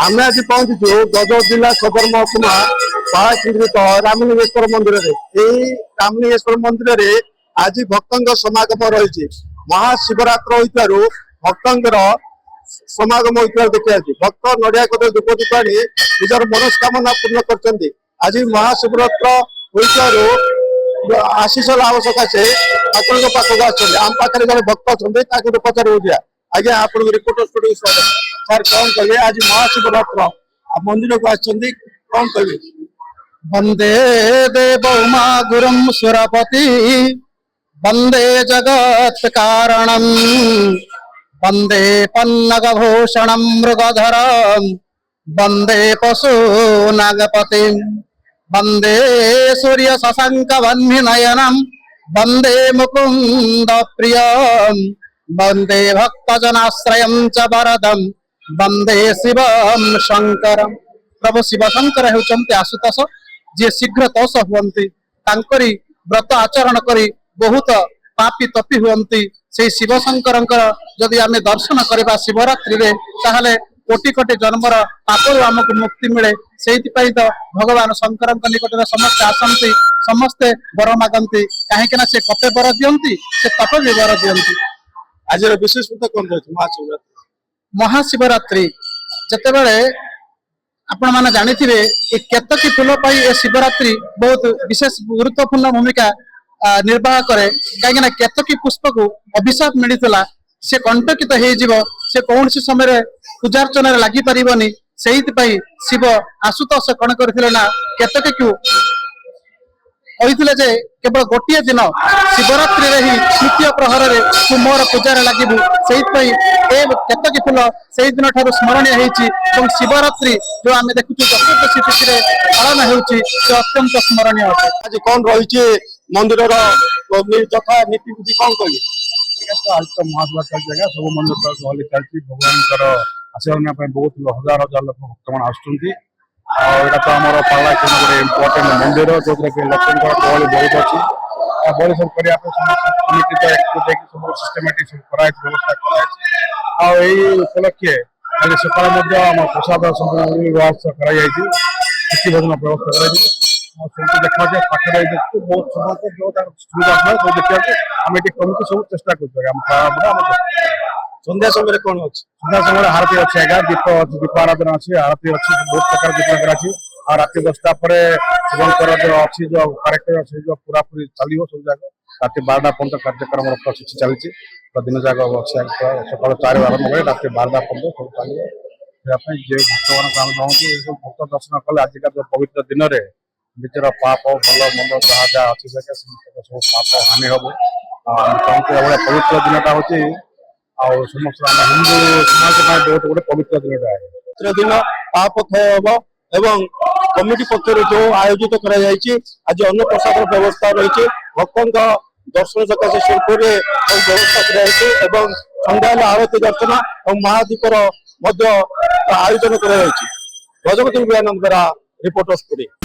आम आज पहुंचु गजब जिला सदर महकुमा पाड़ा केन्द्रित रामलिंगेश्वर मंदिर में। रामलिंगेश्वर मंदिर में आज भक्त समागम रही महाशिवरात्र हो भक्तर समागम होता देखा भक्त नड़िया कदे धूप दीप आनी निजर मनस्कामना पूर्ण कर आज महाशिवरात्र हो आशीष लाभ सकाशे आपण पाखक आम पाखे जब भक्त अच्छे पचार आज्ञा आप रिपोर्टर स्टूडियो सर कौन कहे आज महाशिवरात्र मंदिर को आछंती कौन कहे? वंदे देव उमा गुरुम सुरपति वंदे जगत कारणम वंदे पन्नग भूषणम मृगधरम वंदे पशु नागपति वंदे सूर्य शशांक वह्नि नयनम वंदे मुकुंद प्रियम वंदे भक्तजनाश्रयं च वरदं वंदे शिवं शंकरम। प्रभु शिव शंकर होचंती आशुतोष जे शीघ्र तोष हुअन्ति तांकरी व्रत आचरण करी बहुत पापी तपी हुअन्ति से शिव शंकरंकर जदि आमे दर्शन करबा शिवरात्रि रे ताहले कोटि कोटि जन्मर पापरु आमको मुक्ति मिले। सेहिति पई तो भगवान शंकर निकट में समस्त आसंती समस्ते वर मागंती कहीं से कपे वर दियंती से तप भी वर दियंती। आज विशेषता कौन रही महाशिवरात्रि? महाशिवरात्रि जितेबाला आपण मैंने जानी केतकी फूल पाई ए शिवरात्रि बहुत विशेष गुरुत्वपूर्ण भूमिका निर्वाह करे कहीं केतकी पुष्प को अभिशाप मिलता से कंटकित से कौन सी समय पूजार्चन लगी पारनी से शिव आशुतोष कौन करते ना केतकी को कहते केवल गोटे दिन शिवरात्रि ही तृतीय प्रहर में तू मोर पूजार लगे से केतकी फूल से दिन ठार स्मरणीय होती शिवरात्रि जो आम देखु चतुर्दशी तिथि पालन होती अत्यंत स्मरणीय अटे। आज कौन रही मंदिर यथा नीति विधि कौन कही? आज तो महाशिवरात्रि जगह सब मंदिर गहली चलती भगवान आशीर्वाद बहुत हजार हजार लोग भक्त मान आसुँच आम पाला गोटे इम्पोर्टेंट मंदिर जो लक्ष्मी गहली बहुत अच्छी गहली सब करने कमिटी सब सिस्टमेटिक सब व्यवस्था कराई उपलक्षे आज सकाल प्रसाद व्यवस्था कराई भोजन व्यवस्था कर देखा जाए पाखे बहुत समय जो सुविधा जो देखा आम ये कमिटी सब चेष्टा कर संध्या समय कौन अच्छी? संध्या समय आरती अच्छी आज्ञा दीप अच्छी दीप आराधना अच्छी आरती अच्छी बहुत प्रकार दीप अच्छी और रात 10टा पर शिवंकर जो अच्छी जो कार्यक्रम अच्छी जो पूरा पूरी चलो सब जगह रात 12टा पर्यटन कार्यक्रम प्रस्तुति चलती दिन जाक अच्छी सकाल 4 आरंभ कर रात 12टा पर्यटन सब चलो जो भक्त मान चाहूँ भक्त दर्शन कले आजिका जो पवित्र दिन में निजर पाप भल मंद जहाँ जहाँ अच्छी सब पाप हानि हम चाहूँ पवित्र दिनटा हूँ समस्त हिंदू समाज बहुत गोटे पवित्र दिन पाप क्षय हम कमिटी पक्ष जो आयोजित आज अन्न प्रसाद व्यवस्था रही भक्त दर्शन सकाशे शिल्प व्यवस्था कर संध्या आरती दर्शन और महादीपर आयोजन कर। Gajapati reporter studio.